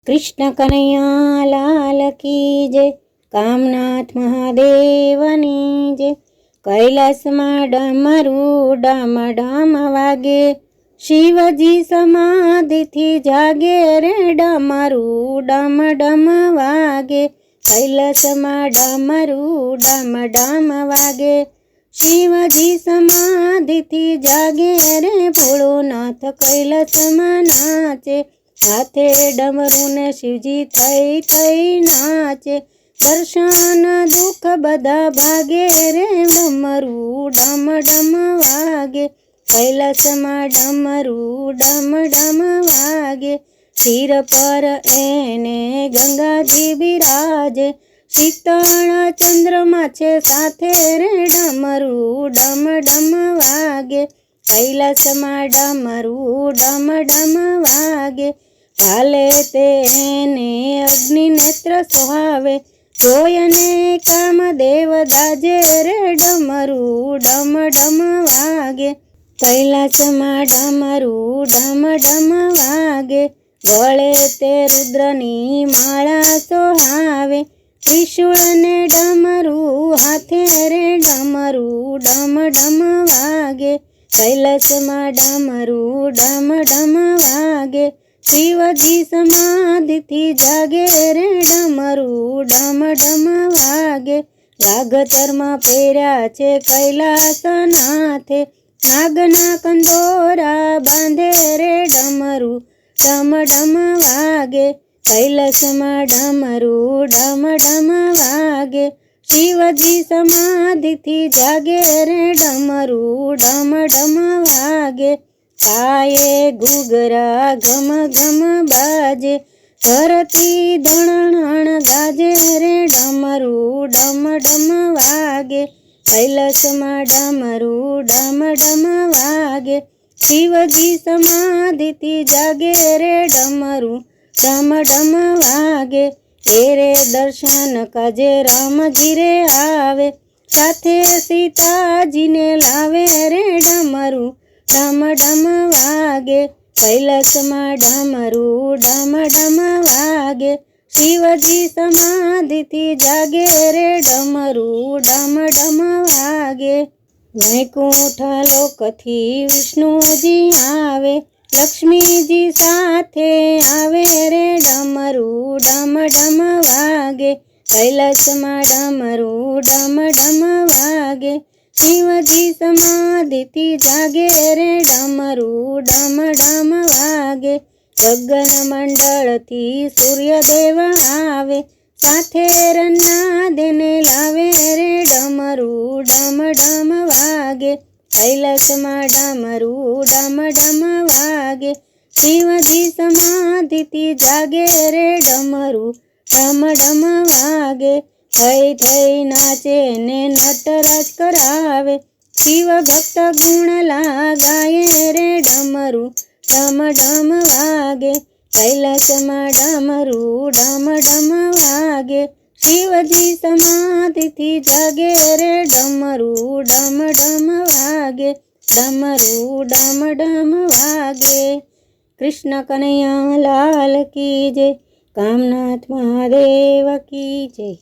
कृष्ण कन्हैया लाल की जय। कामनाथ महादेवनी जय। कैलासमां डमरू डम डम वागे, शिवजी समाधिथी जागे रे डमरू डम डम वागे। कैलासमां डमरू डम डम वागे, शिवजी समाधिथी जागे रे भोळोनाथ कैलासमां नाचे। हाथे डमरू ने शिवजी थई थई नाचे, दर्शन दुख बधा भागे रे डमरू डम डम वागे। कैलासमां डमरू डम डम वागे, सिर पर एने गंगाजी बिराजे। शीतळ चंद्रमा छे साथे रे डमरू डम डम वागे। कैलासमां डमरू डम डम वागे, भाले तेने अग्नि नेत्र सुहावे। जोयने कामदेव दाजे रे डमरू डम डम वागे। कैलासमां डमरू डम डम वागे, गळे ते रुद्रनी माळा सोहावे। त्रिशूळ ने डमरू हाथे रे डमरू डम डम वागे। कैलासमां डमरू डम डम वागे, शिवजी समाधिथी जागे रे डमरू डम डम वागे। गागतरमा पेर्या छे कैलासनाथे, नागना कंदोरा बांधे रे डमरू डम डम वागे। कैलासमां डमरू डम डम वागे, शिवजी समाधिथी जागे रे डमरू डम डम वागे। पाये घूघरा घम घम बाजे, धरती धणण गाजे रे डमरू डम डम वागे। कैलासमां डमरू डम डम वागे, शिवजी समाधिथी जागे रे डमरू डम डम वागे। तेरे दर्शन काजे रामजी रे आवे, साथे सीताजी ने लावे रे डमरू डम डम वागे। कैलासमां डमरू डम डम वागे, शिवजी समाधिथी जागे रे डमरू डम डम वागे। वैकुंठ लोकथी विष्णुजी आवे, लक्ष्मीजी साथे आवे रे डमरू डम डम वागे। कैलासमां डमरू डम डम वागे, शिवजी समाधिथी जागे रे डमरू डम डम वागे। गगन मंडळथी सूर्यदेव आवे, साथे रन्ना देने लावे रे डमरू डम डम वागे। कैलासमां डमरू डम डम वागे, शिवजी समाधिथी जागे रे डमरू डम डम वागे। थई थई नाचे ने नटराज करावे, शिव भक्त गुण गाये रे डमरू डम डम वागे। कैलासमां डमरू डम डम वागे, शिवजी समाधिथी जागे रे डमरू डम डम वागे। डमरू डम डम वागे। कृष्ण कन्हैया लाल की जय। कामनाथ महादेव की जय।